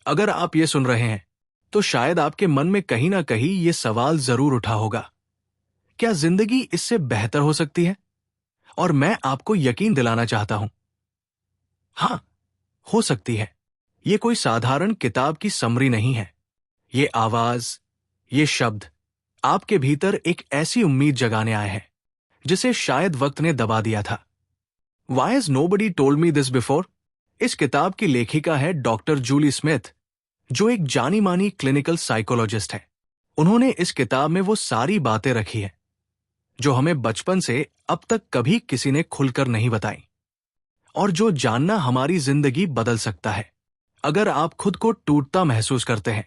अगर आप ये सुन रहे हैं तो शायद आपके मन में कहीं ना कहीं ये सवाल जरूर उठा होगा, क्या जिंदगी इससे बेहतर हो सकती है? और मैं आपको यकीन दिलाना चाहता हूं, हाँ, हो सकती है। ये कोई साधारण किताब की समरी नहीं है। ये आवाज, ये शब्द आपके भीतर एक ऐसी उम्मीद जगाने आए हैं जिसे शायद वक्त ने दबा दिया था। Why has nobody told me this before? इस किताब की लेखिका है डॉक्टर जूली स्मिथ, जो एक जानी मानी क्लिनिकल साइकोलॉजिस्ट है। उन्होंने इस किताब में वो सारी बातें रखी है जो हमें बचपन से अब तक कभी किसी ने खुलकर नहीं बताई, और जो जानना हमारी जिंदगी बदल सकता है। अगर आप खुद को टूटता महसूस करते हैं,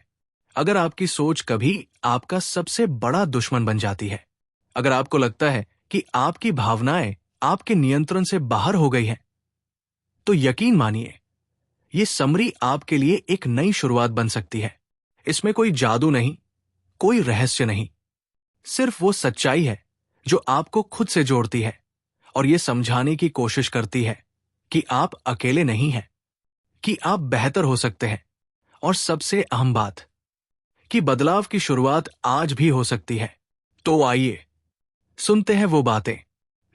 अगर आपकी सोच कभी आपका सबसे बड़ा दुश्मन बन जाती है, अगर आपको लगता है कि आपकी भावनाएं आपके नियंत्रण से बाहर हो गई हैं, तो यकीन मानिए, ये समरी आपके लिए एक नई शुरुआत बन सकती है। इसमें कोई जादू नहीं, कोई रहस्य नहीं, सिर्फ वो सच्चाई है जो आपको खुद से जोड़ती है और ये समझाने की कोशिश करती है कि आप अकेले नहीं हैं, कि आप बेहतर हो सकते हैं, और सबसे अहम बात, कि बदलाव की शुरुआत आज भी हो सकती है। तो आइए सुनते हैं वो बातें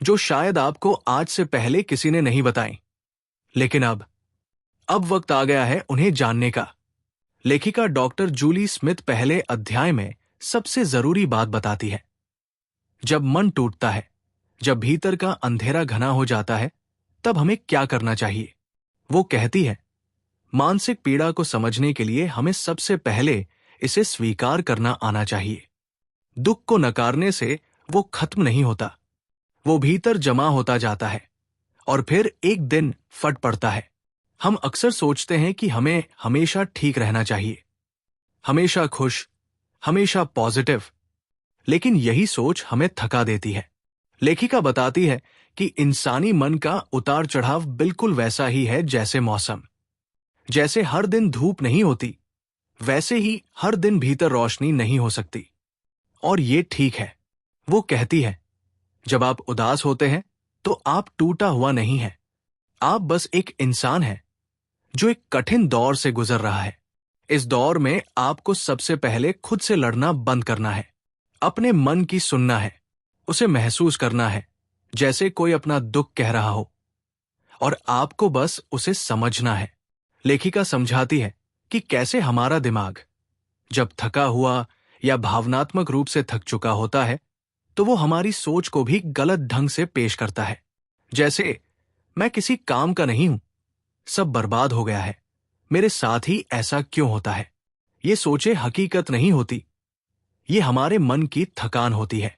जो शायद आपको आज से पहले किसी ने नहीं बताई, लेकिन अब वक्त आ गया है उन्हें जानने का। लेखिका डॉक्टर जूली स्मिथ पहले अध्याय में सबसे जरूरी बात बताती है। जब मन टूटता है, जब भीतर का अंधेरा घना हो जाता है, तब हमें क्या करना चाहिए? वो कहती है, मानसिक पीड़ा को समझने के लिए हमें सबसे पहले इसे स्वीकार करना आना चाहिए। दुख को नकारने से वो खत्म नहीं होता, वो भीतर जमा होता जाता है और फिर एक दिन फट पड़ता है। हम अक्सर सोचते हैं कि हमें हमेशा ठीक रहना चाहिए, हमेशा खुश, हमेशा पॉजिटिव, लेकिन यही सोच हमें थका देती है। लेखिका बताती है कि इंसानी मन का उतार चढ़ाव बिल्कुल वैसा ही है जैसे मौसम। जैसे हर दिन धूप नहीं होती, वैसे ही हर दिन भीतर रोशनी नहीं हो सकती, और ये ठीक है। वो कहती है, जब आप उदास होते हैं तो आप टूटा हुआ नहीं है, आप बस एक इंसान हैं जो एक कठिन दौर से गुजर रहा है। इस दौर में आपको सबसे पहले खुद से लड़ना बंद करना है, अपने मन की सुनना है, उसे महसूस करना है जैसे कोई अपना दुख कह रहा हो, और आपको बस उसे समझना है। लेखिका समझाती है कि कैसे हमारा दिमाग जब थका हुआ या भावनात्मक रूप से थक चुका होता है, तो वो हमारी सोच को भी गलत ढंग से पेश करता है। जैसे, मैं किसी काम का नहीं हूं, सब बर्बाद हो गया है, मेरे साथ ही ऐसा क्यों होता है। ये सोचे हकीकत नहीं होती, ये हमारे मन की थकान होती है,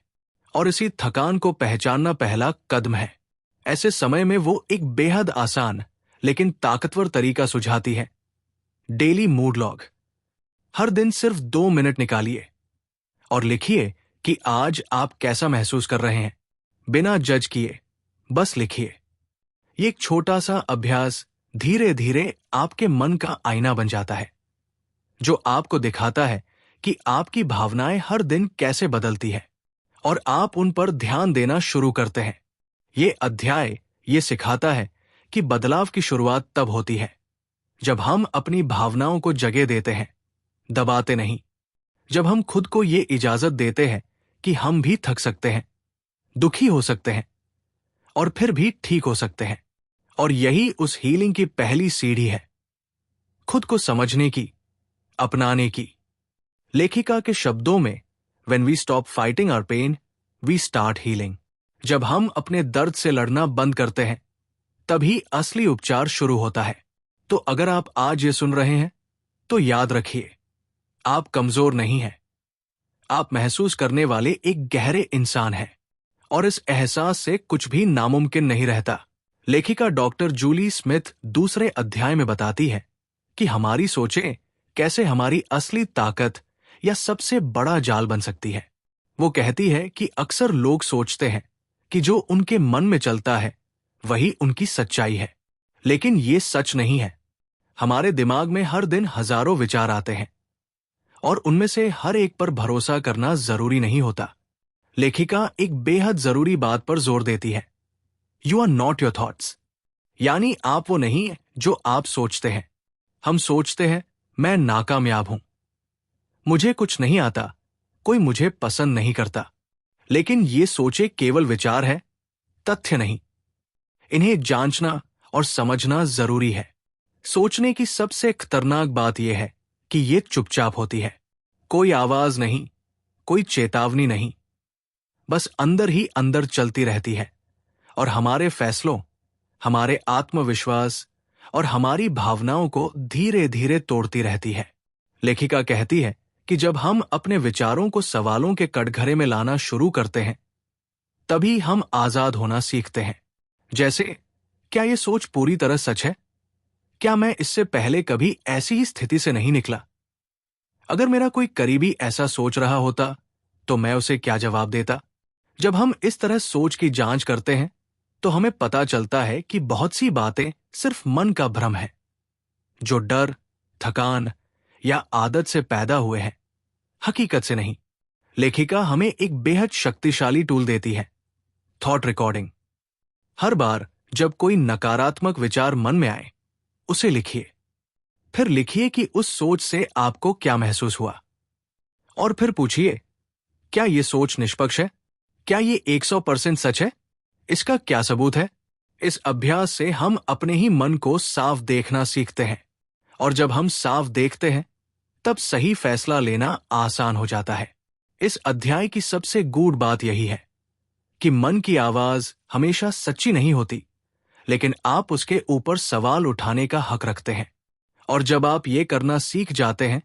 और इसी थकान को पहचानना पहला कदम है। ऐसे समय में वो एक बेहद आसान लेकिन ताकतवर तरीका सुझाती है, डेली मूड लॉग। हर दिन सिर्फ 2 मिनट निकालिए और लिखिए कि आज आप कैसा महसूस कर रहे हैं, बिना जज किए, बस लिखिए। ये एक छोटा सा अभ्यास धीरे धीरे आपके मन का आईना बन जाता है, जो आपको दिखाता है कि आपकी भावनाएं हर दिन कैसे बदलती है, और आप उन पर ध्यान देना शुरू करते हैं। ये अध्याय ये सिखाता है कि बदलाव की शुरुआत तब होती है जब हम अपनी भावनाओं को जगह देते हैं, दबाते नहीं। जब हम खुद को ये इजाजत देते हैं कि हम भी थक सकते हैं, दुखी हो सकते हैं, और फिर भी ठीक हो सकते हैं। और यही उस हीलिंग की पहली सीढ़ी है, खुद को समझने की, अपनाने की। लेखिका के शब्दों में, When we stop fighting our pain, we start healing. जब हम अपने दर्द से लड़ना बंद करते हैं, तभी असली उपचार शुरू होता है। तो अगर आप आज ये सुन रहे हैं, तो याद रखिए, आप कमजोर नहीं हैं। आप महसूस करने वाले एक गहरे इंसान हैं, और इस एहसास से कुछ भी नामुमकिन नहीं रहता। लेखिका डॉक्टर जूली स्मिथ दूसरे अध्याय में बताती है कि हमारी सोचें कैसे हमारी असली ताकत या सबसे बड़ा जाल बन सकती है। वो कहती है कि अक्सर लोग सोचते हैं कि जो उनके मन में चलता है वही उनकी सच्चाई है, लेकिन ये सच नहीं है। हमारे दिमाग में हर दिन हजारों विचार आते हैं, और उनमें से हर एक पर भरोसा करना जरूरी नहीं होता। लेखिका एक बेहद जरूरी बात पर जोर देती है, you are not your thoughts. यानी आप वो नहीं जो आप सोचते हैं। हम सोचते हैं, मैं नाकामयाब हूं, मुझे कुछ नहीं आता, कोई मुझे पसंद नहीं करता। लेकिन ये सोचे केवल विचार है, तथ्य नहीं। इन्हें जांचना और समझना जरूरी है। सोचने की सबसे खतरनाक बात यह है कि ये चुपचाप होती है। कोई आवाज नहीं, कोई चेतावनी नहीं, बस अंदर ही अंदर चलती रहती है और हमारे फैसलों, हमारे आत्मविश्वास और हमारी भावनाओं को धीरे धीरे तोड़ती रहती है। लेखिका कहती है कि जब हम अपने विचारों को सवालों के कटघरे में लाना शुरू करते हैं, तभी हम आजाद होना सीखते हैं। जैसे, क्या यह सोच पूरी तरह सच है? क्या मैं इससे पहले कभी ऐसी ही स्थिति से नहीं निकला? अगर मेरा कोई करीबी ऐसा सोच रहा होता, तो मैं उसे क्या जवाब देता? जब हम इस तरह सोच की जांच करते हैं, तो हमें पता चलता है कि बहुत सी बातें सिर्फ मन का भ्रम है, जो डर, थकान या आदत से पैदा हुए हैं, हकीकत से नहीं। लेखिका हमें एक बेहद शक्तिशाली टूल देती है, थॉट रिकॉर्डिंग। हर बार जब कोई नकारात्मक विचार मन में आए, उसे लिखिए। फिर लिखिए कि उस सोच से आपको क्या महसूस हुआ, और फिर पूछिए, क्या यह सोच निष्पक्ष है? क्या यह 100% सच है? इसका क्या सबूत है? इस अभ्यास से हम अपने ही मन को साफ देखना सीखते हैं, और जब हम साफ देखते हैं, तब सही फैसला लेना आसान हो जाता है। इस अध्याय की सबसे गूढ़ बात यही है कि मन की आवाज हमेशा सच्ची नहीं होती, लेकिन आप उसके ऊपर सवाल उठाने का हक रखते हैं। और जब आप ये करना सीख जाते हैं,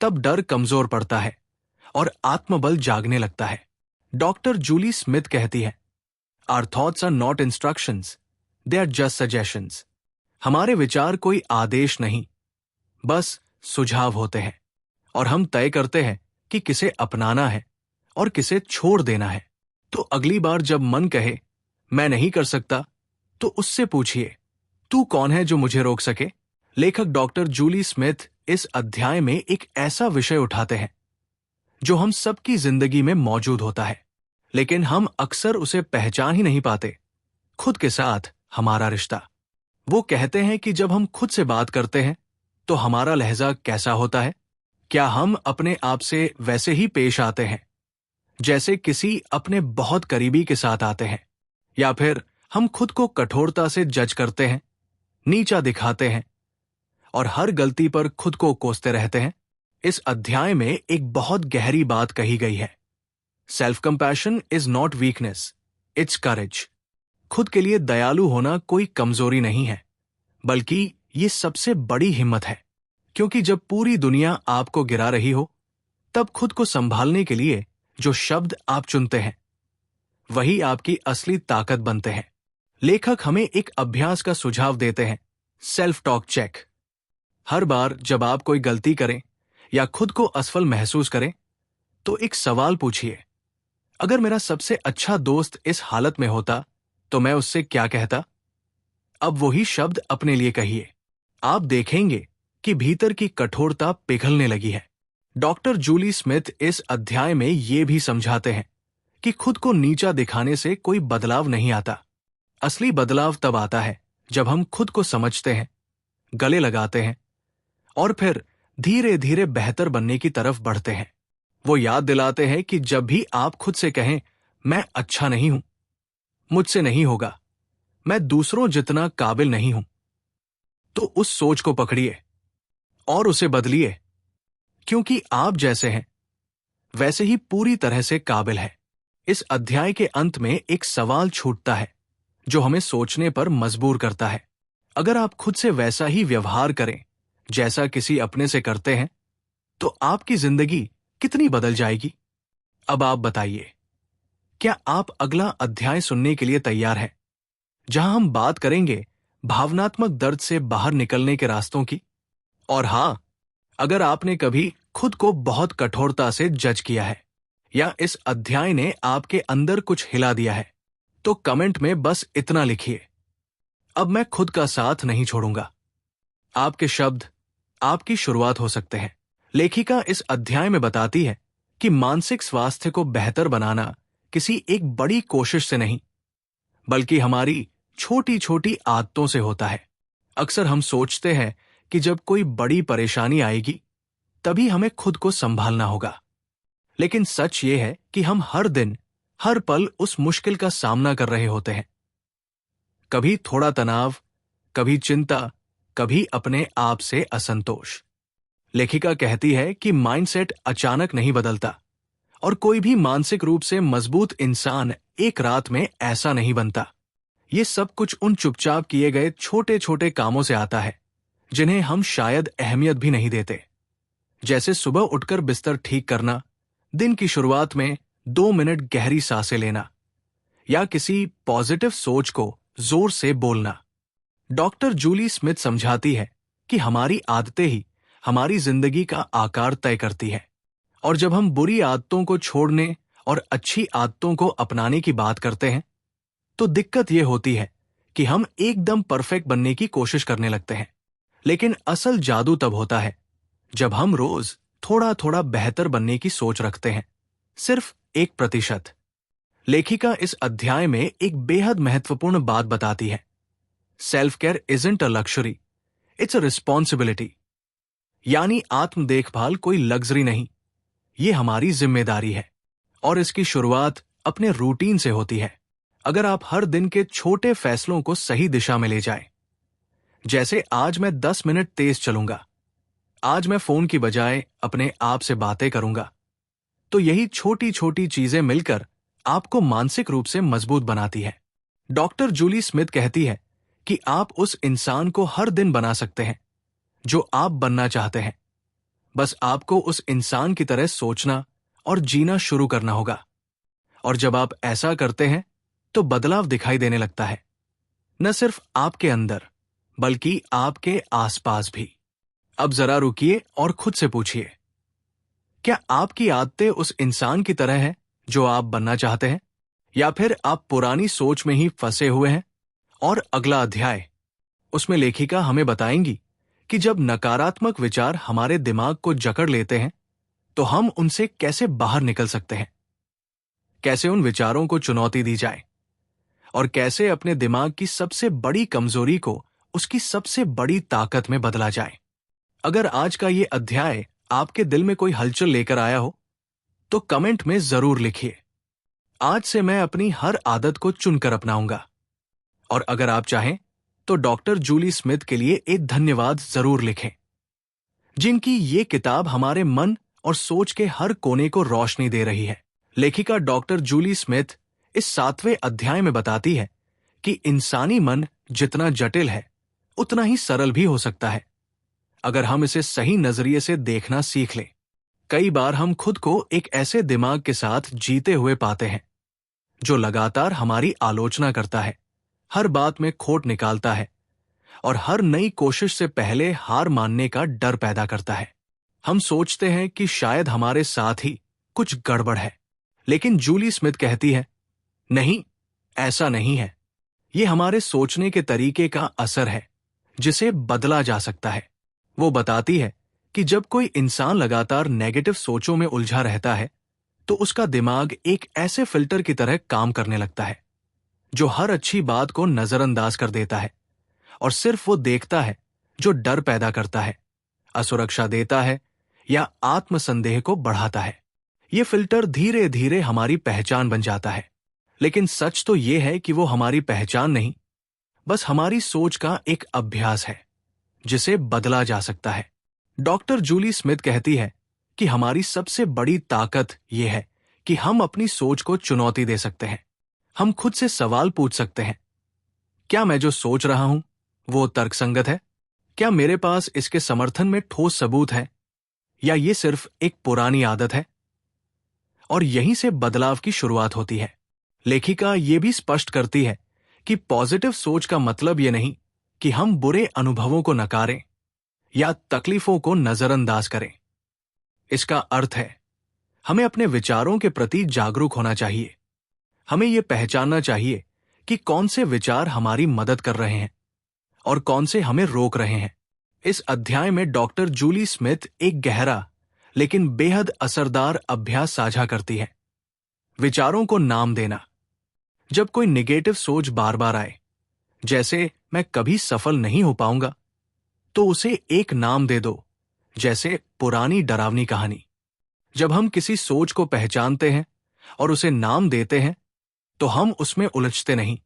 तब डर कमजोर पड़ता है और आत्मबल जागने लगता है। डॉक्टर जूली स्मिथ कहती है, Our thoughts are not instructions, they are just suggestions. हमारे विचार कोई आदेश नहीं, बस सुझाव होते हैं, और हम तय करते हैं कि किसे अपनाना है और किसे छोड़ देना है। तो अगली बार जब मन कहे, मैं नहीं कर सकता, तो उससे पूछिए, तू कौन है जो मुझे रोक सके? लेखक डॉक्टर जूली स्मिथ इस अध्याय में एक ऐसा विषय उठाते हैं जो हम सबकी जिंदगी में मौजूद होता है, लेकिन हम अक्सर उसे पहचान ही नहीं पाते। खुद के साथ हमारा रिश्ता। वो कहते हैं कि जब हम खुद से बात करते हैं, तो हमारा लहजा कैसा होता है? क्या हम अपने आप से वैसे ही पेश आते हैं जैसे किसी अपने बहुत करीबी के साथ आते हैं, या फिर हम खुद को कठोरता से जज करते हैं, नीचा दिखाते हैं और हर गलती पर खुद को कोसते रहते हैं? इस अध्याय में एक बहुत गहरी बात कही गई है। Self compassion is not weakness, it's courage. खुद के लिए दयालु होना कोई कमजोरी नहीं है, बल्कि ये सबसे बड़ी हिम्मत है। क्योंकि जब पूरी दुनिया आपको गिरा रही हो, तब खुद को संभालने के लिए जो शब्द आप चुनते हैं, वही आपकी असली ताकत बनते हैं। लेखक हमें एक अभ्यास का सुझाव देते हैं, सेल्फ टॉक चेक। हर बार जब आप कोई गलती करें या खुद को असफल महसूस करें, तो एक सवाल पूछिए, अगर मेरा सबसे अच्छा दोस्त इस हालत में होता, तो मैं उससे क्या कहता? अब वही शब्द अपने लिए कहिए। आप देखेंगे कि भीतर की कठोरता पिघलने लगी है। डॉक्टर जूली स्मिथ इस अध्याय में ये भी समझाते हैं कि खुद को नीचा दिखाने से कोई बदलाव नहीं आता। असली बदलाव तब आता है जब हम खुद को समझते हैं, गले लगाते हैं और फिर धीरे धीरे बेहतर बनने की तरफ बढ़ते हैं। वो याद दिलाते हैं कि जब भी आप खुद से कहें, मैं अच्छा नहीं हूं, मुझसे नहीं होगा, मैं दूसरों जितना काबिल नहीं हूं, तो उस सोच को पकड़िए और उसे बदलिए, क्योंकि आप जैसे हैं वैसे ही पूरी तरह से काबिल है। इस अध्याय के अंत में एक सवाल छूटता है जो हमें सोचने पर मजबूर करता है। अगर आप खुद से वैसा ही व्यवहार करें जैसा किसी अपने से करते हैं, तो आपकी जिंदगी कितनी बदल जाएगी? अब आप बताइए, क्या आप अगला अध्याय सुनने के लिए तैयार हैं, जहां हम बात करेंगे भावनात्मक दर्द से बाहर निकलने के रास्तों की? और हां, अगर आपने कभी खुद को बहुत कठोरता से जज किया है या इस अध्याय ने आपके अंदर कुछ हिला दिया है, तो कमेंट में बस इतना लिखिए, अब मैं खुद का साथ नहीं छोड़ूंगा। आपके शब्द आपकी शुरुआत हो सकते हैं। लेखिका इस अध्याय में बताती है कि मानसिक स्वास्थ्य को बेहतर बनाना किसी एक बड़ी कोशिश से नहीं, बल्कि हमारी छोटी छोटी आदतों से होता है। अक्सर हम सोचते हैं कि जब कोई बड़ी परेशानी आएगी तभी हमें खुद को संभालना होगा। लेकिन सच ये है कि हम हर दिन, हर पल उस मुश्किल का सामना कर रहे होते हैं। कभी थोड़ा तनाव, कभी चिंता, कभी अपने आप से असंतोष। लेखिका कहती है कि माइंडसेट अचानक नहीं बदलता और कोई भी मानसिक रूप से मजबूत इंसान एक रात में ऐसा नहीं बनता। ये सब कुछ उन चुपचाप किए गए छोटे छोटे कामों से आता है जिन्हें हम शायद अहमियत भी नहीं देते। जैसे सुबह उठकर बिस्तर ठीक करना, दिन की शुरुआत में 2 मिनट गहरी सांसें लेना, या किसी पॉजिटिव सोच को जोर से बोलना। डॉक्टर जूली स्मिथ समझाती है कि हमारी आदतें ही हमारी जिंदगी का आकार तय करती है, और जब हम बुरी आदतों को छोड़ने और अच्छी आदतों को अपनाने की बात करते हैं तो दिक्कत यह होती है कि हम एकदम परफेक्ट बनने की कोशिश करने लगते हैं। लेकिन असल जादू तब होता है जब हम रोज थोड़ा थोड़ा बेहतर बनने की सोच रखते हैं, सिर्फ 1%। लेखिका इस अध्याय में एक बेहद महत्वपूर्ण बात बताती है। Self care isn't a luxury, it's a responsibility. यानी आत्म देखभाल कोई लग्जरी नहीं, ये हमारी जिम्मेदारी है, और इसकी शुरुआत अपने रूटीन से होती है। अगर आप हर दिन के छोटे फैसलों को सही दिशा में ले जाएं, जैसे आज मैं 10 मिनट तेज चलूंगा, आज मैं फोन की बजाय अपने आप से बातें करूंगा, तो यही छोटी छोटी चीजें मिलकर आपको मानसिक रूप से मजबूत बनाती है। डॉक्टर जूली स्मिथ कहती है कि आप उस इंसान को हर दिन बना सकते हैं जो आप बनना चाहते हैं। बस आपको उस इंसान की तरह सोचना और जीना शुरू करना होगा। और जब आप ऐसा करते हैं तो बदलाव दिखाई देने लगता है, न सिर्फ आपके अंदर बल्कि आपके आसपास भी। अब जरा रुकिए और खुद से पूछिए, क्या आपकी आदतें उस इंसान की तरह हैं जो आप बनना चाहते हैं, या फिर आप पुरानी सोच में ही फंसे हुए हैं? और अगला अध्याय, उसमें लेखिका हमें बताएंगी कि जब नकारात्मक विचार हमारे दिमाग को जकड़ लेते हैं तो हम उनसे कैसे बाहर निकल सकते हैं, कैसे उन विचारों को चुनौती दी जाए, और कैसे अपने दिमाग की सबसे बड़ी कमजोरी को उसकी सबसे बड़ी ताकत में बदला जाए। अगर आज का ये अध्याय आपके दिल में कोई हलचल लेकर आया हो तो कमेंट में जरूर लिखिए, आज से मैं अपनी हर आदत को चुनकर अपनाऊंगा। और अगर आप चाहें तो डॉक्टर जूली स्मिथ के लिए एक धन्यवाद जरूर लिखें, जिनकी ये किताब हमारे मन और सोच के हर कोने को रोशनी दे रही है। लेखिका डॉक्टर जूली स्मिथ इस 7वें अध्याय में बताती है कि इंसानी मन जितना जटिल है उतना ही सरल भी हो सकता है, अगर हम इसे सही नजरिए से देखना सीख लें। कई बार हम खुद को एक ऐसे दिमाग के साथ जीते हुए पाते हैं जो लगातार हमारी आलोचना करता है, हर बात में खोट निकालता है और हर नई कोशिश से पहले हार मानने का डर पैदा करता है। हम सोचते हैं कि शायद हमारे साथ ही कुछ गड़बड़ है, लेकिन जूली स्मिथ कहती है, नहीं, ऐसा नहीं है। ये हमारे सोचने के तरीके का असर है जिसे बदला जा सकता है। वो बताती है कि जब कोई इंसान लगातार नेगेटिव सोचों में उलझा रहता है तो उसका दिमाग एक ऐसे फिल्टर की तरह काम करने लगता है जो हर अच्छी बात को नजरअंदाज कर देता है और सिर्फ वो देखता है जो डर पैदा करता है, असुरक्षा देता है या आत्मसंदेह को बढ़ाता है। ये फिल्टर धीरे धीरे हमारी पहचान बन जाता है, लेकिन सच तो ये है कि वो हमारी पहचान नहीं, बस हमारी सोच का एक अभ्यास है जिसे बदला जा सकता है। डॉक्टर जूली स्मिथ कहती है कि हमारी सबसे बड़ी ताकत यह है कि हम अपनी सोच को चुनौती दे सकते हैं। हम खुद से सवाल पूछ सकते हैं, क्या मैं जो सोच रहा हूं वो तर्कसंगत है? क्या मेरे पास इसके समर्थन में ठोस सबूत है, या ये सिर्फ एक पुरानी आदत है? और यहीं से बदलाव की शुरुआत होती है। लेखिका ये भी स्पष्ट करती है कि पॉजिटिव सोच का मतलब ये नहीं कि हम बुरे अनुभवों को नकारें या तकलीफों को नजरअंदाज करें। इसका अर्थ है हमें अपने विचारों के प्रति जागरूक होना चाहिए। हमें यह पहचानना चाहिए कि कौन से विचार हमारी मदद कर रहे हैं और कौन से हमें रोक रहे हैं। इस अध्याय में डॉक्टर जूली स्मिथ एक गहरा लेकिन बेहद असरदार अभ्यास साझा करती है, विचारों को नाम देना। जब कोई नेगेटिव सोच बार बार आए, जैसे मैं कभी सफल नहीं हो पाऊंगा तो उसे एक नाम दे दो, जैसे पुरानी डरावनी कहानी। जब हम किसी सोच को पहचानते हैं और उसे नाम देते हैं, तो हम उसमें उलझते नहीं,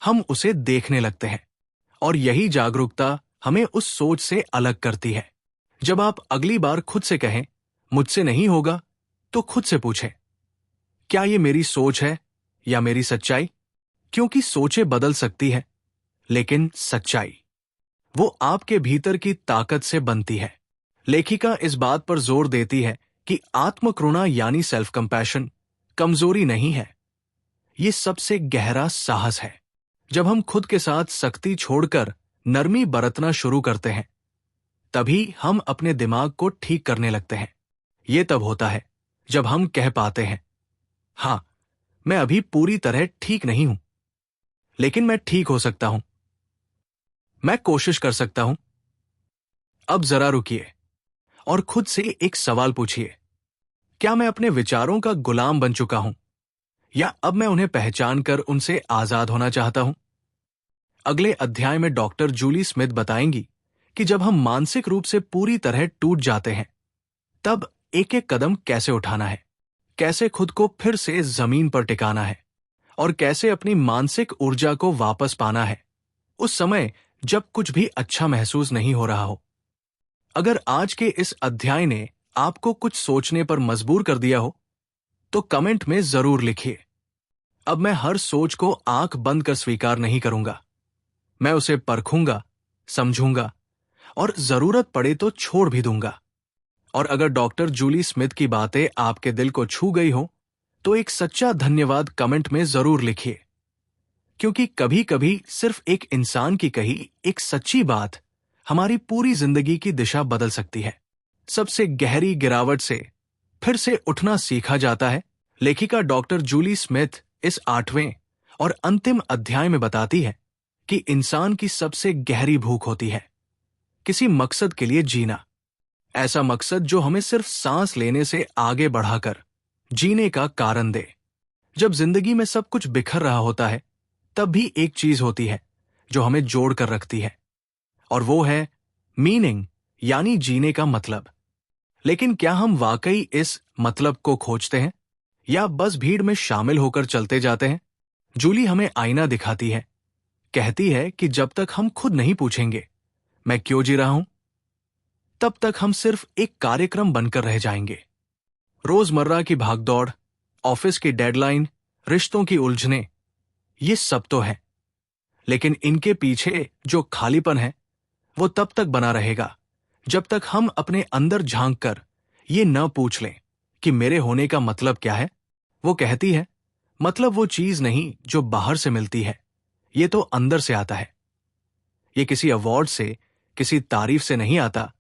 हम उसे देखने लगते हैं। और यही जागरूकता हमें उस सोच से अलग करती है। जब आप अगली बार खुद से कहें, मुझसे नहीं होगा, तो खुद से पूछें, क्या ये मेरी सोच है या मेरी सच्चाई? क्योंकि सोचें बदल सकती है, लेकिन सच्चाई, वो आपके भीतर की ताकत से बनती है। लेखिका इस बात पर जोर देती है कि आत्मकरुणा यानी सेल्फ कंपैशन कमजोरी नहीं है, ये सबसे गहरा साहस है। जब हम खुद के साथ सख्ती छोड़कर नरमी बरतना शुरू करते हैं, तभी हम अपने दिमाग को ठीक करने लगते हैं। ये तब होता है जब हम कह पाते हैं, हाँ, मैं अभी पूरी तरह ठीक नहीं हूं, लेकिन मैं ठीक हो सकता हूं, मैं कोशिश कर सकता हूं। अब जरा रुकिए और खुद से एक सवाल पूछिए, क्या मैं अपने विचारों का गुलाम बन चुका हूं, या अब मैं उन्हें पहचान कर उनसे आजाद होना चाहता हूं? अगले अध्याय में डॉक्टर जूली स्मिथ बताएंगी कि जब हम मानसिक रूप से पूरी तरह टूट जाते हैं, तब एक एक कदम कैसे उठाना है, कैसे खुद को फिर से जमीन पर टिकाना है, और कैसे अपनी मानसिक ऊर्जा को वापस पाना है, उस समय जब कुछ भी अच्छा महसूस नहीं हो रहा हो। अगर आज के इस अध्याय ने आपको कुछ सोचने पर मजबूर कर दिया हो, तो कमेंट में जरूर लिखिए, अब मैं हर सोच को आंख बंद कर स्वीकार नहीं करूंगा, मैं उसे परखूंगा, समझूंगा, और जरूरत पड़े तो छोड़ भी दूंगा। और अगर डॉक्टर जूली स्मिथ की बातें आपके दिल को छू गई हो, तो एक सच्चा धन्यवाद कमेंट में जरूर लिखिए, क्योंकि कभी कभी सिर्फ एक इंसान की कही एक सच्ची बात हमारी पूरी जिंदगी की दिशा बदल सकती है। सबसे गहरी गिरावट से फिर से उठना सीखा जाता है। लेखिका डॉक्टर जूली स्मिथ इस 8वें और अंतिम अध्याय में बताती है कि इंसान की सबसे गहरी भूख होती है किसी मकसद के लिए जीना, ऐसा मकसद जो हमें सिर्फ सांस लेने से आगे बढ़ाकर जीने का कारण दे। जब जिंदगी में सब कुछ बिखर रहा होता है, तब भी एक चीज होती है जो हमें जोड़ कर रखती है, और वो है मीनिंग, यानी जीने का मतलब। लेकिन क्या हम वाकई इस मतलब को खोजते हैं, या बस भीड़ में शामिल होकर चलते जाते हैं? जूली हमें आईना दिखाती है, कहती है कि जब तक हम खुद नहीं पूछेंगे मैं क्यों जी रहा हूं, तब तक हम सिर्फ एक कार्यक्रम बनकर रह जाएंगे। रोजमर्रा की भागदौड़, ऑफिस की डेडलाइन, रिश्तों की उलझने, ये सब तो है, लेकिन इनके पीछे जो खालीपन है, वो तब तक बना रहेगा जब तक हम अपने अंदर झांक कर ये न पूछ लें कि मेरे होने का मतलब क्या है। वो कहती है, मतलब वो चीज नहीं जो बाहर से मिलती है, ये तो अंदर से आता है। ये किसी अवार्ड से, किसी तारीफ से नहीं आता,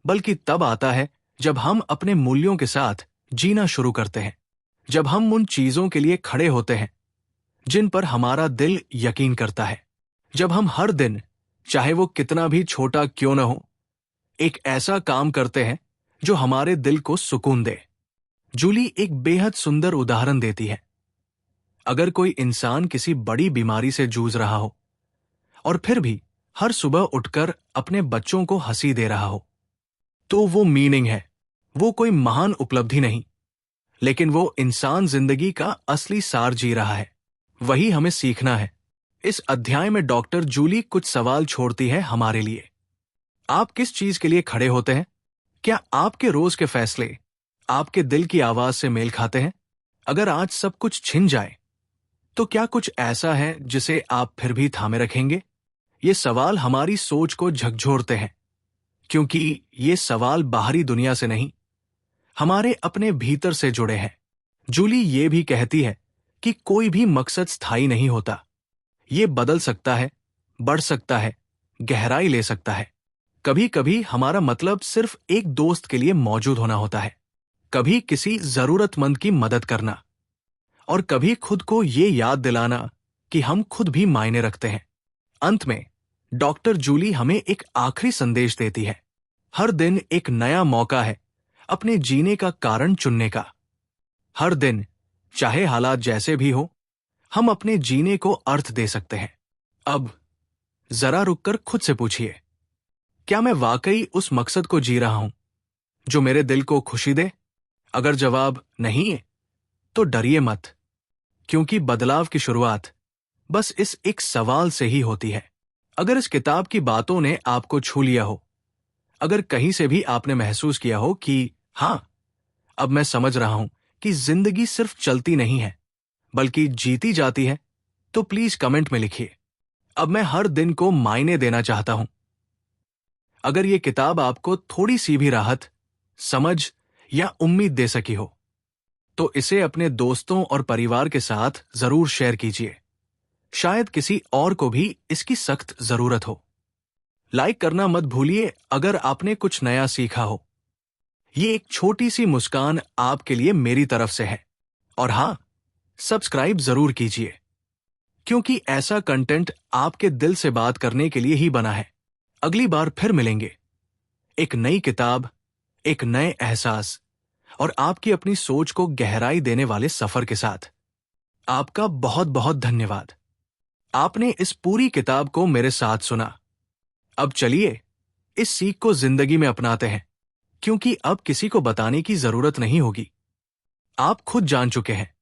बल्कि तब आता है जब हम अपने मूल्यों के साथ जीना शुरू करते हैं, जब हम उन चीजों के लिए खड़े होते हैं जिन पर हमारा दिल यकीन करता है, जब हम हर दिन, चाहे वो कितना भी छोटा क्यों न हो, एक ऐसा काम करते हैं जो हमारे दिल को सुकून दे। जूली एक बेहद सुंदर उदाहरण देती है। अगर कोई इंसान किसी बड़ी बीमारी से जूझ रहा हो और फिर भी हर सुबह उठकर अपने बच्चों को हंसी दे रहा हो, तो वो मीनिंग है, वो कोई महान उपलब्धि नहीं, लेकिन वो इंसान जिंदगी का असली सार जी रहा है। वही हमें सीखना है। इस अध्याय में डॉक्टर जूली कुछ सवाल छोड़ती है हमारे लिए। आप किस चीज के लिए खड़े होते हैं? क्या आपके रोज के फैसले आपके दिल की आवाज से मेल खाते हैं? अगर आज सब कुछ छिन जाए, तो क्या कुछ ऐसा है जिसे आप फिर भी थामे रखेंगे? ये सवाल हमारी सोच को झकझोरते हैं, क्योंकि ये सवाल बाहरी दुनिया से नहीं, हमारे अपने भीतर से जुड़े हैं। जूली ये भी कहती है कि कोई भी मकसद स्थायी नहीं होता, ये बदल सकता है, बढ़ सकता है, गहराई ले सकता है। कभी कभी हमारा मतलब सिर्फ एक दोस्त के लिए मौजूद होना होता है, कभी किसी जरूरतमंद की मदद करना, और कभी खुद को ये याद दिलाना कि हम खुद भी मायने रखते हैं। अंत में डॉक्टर जूली हमें एक आखिरी संदेश देती है। हर दिन एक नया मौका है अपने जीने का कारण चुनने का। हर दिन, चाहे हालात जैसे भी हो, हम अपने जीने को अर्थ दे सकते हैं। अब जरा रुककर खुद से पूछिए, क्या मैं वाकई उस मकसद को जी रहा हूं जो मेरे दिल को खुशी दे? अगर जवाब नहीं है, तो डरिए मत, क्योंकि बदलाव की शुरुआत बस इस एक सवाल से ही होती है। अगर इस किताब की बातों ने आपको छू लिया हो, अगर कहीं से भी आपने महसूस किया हो कि हां, अब मैं समझ रहा हूं कि जिंदगी सिर्फ चलती नहीं है बल्कि जीती जाती है, तो प्लीज कमेंट में लिखिए, अब मैं हर दिन को मायने देना चाहता हूं। अगर यह किताब आपको थोड़ी सी भी राहत, समझ या उम्मीद दे सकी हो, तो इसे अपने दोस्तों और परिवार के साथ जरूर शेयर कीजिए। शायद किसी और को भी इसकी सख्त जरूरत हो। लाइक करना मत भूलिए अगर आपने कुछ नया सीखा हो। ये एक छोटी सी मुस्कान आपके लिए मेरी तरफ से है। और हां, सब्सक्राइब जरूर कीजिए, क्योंकि ऐसा कंटेंट आपके दिल से बात करने के लिए ही बना है। अगली बार फिर मिलेंगे, एक नई किताब, एक नए एहसास और आपकी अपनी सोच को गहराई देने वाले सफर के साथ। आपका बहुत बहुत धन्यवाद। आपने इस पूरी किताब को मेरे साथ सुना। अब चलिए इस सीख को जिंदगी में अपनाते हैं, क्योंकि अब किसी को बताने की जरूरत नहीं होगी। आप खुद जान चुके हैं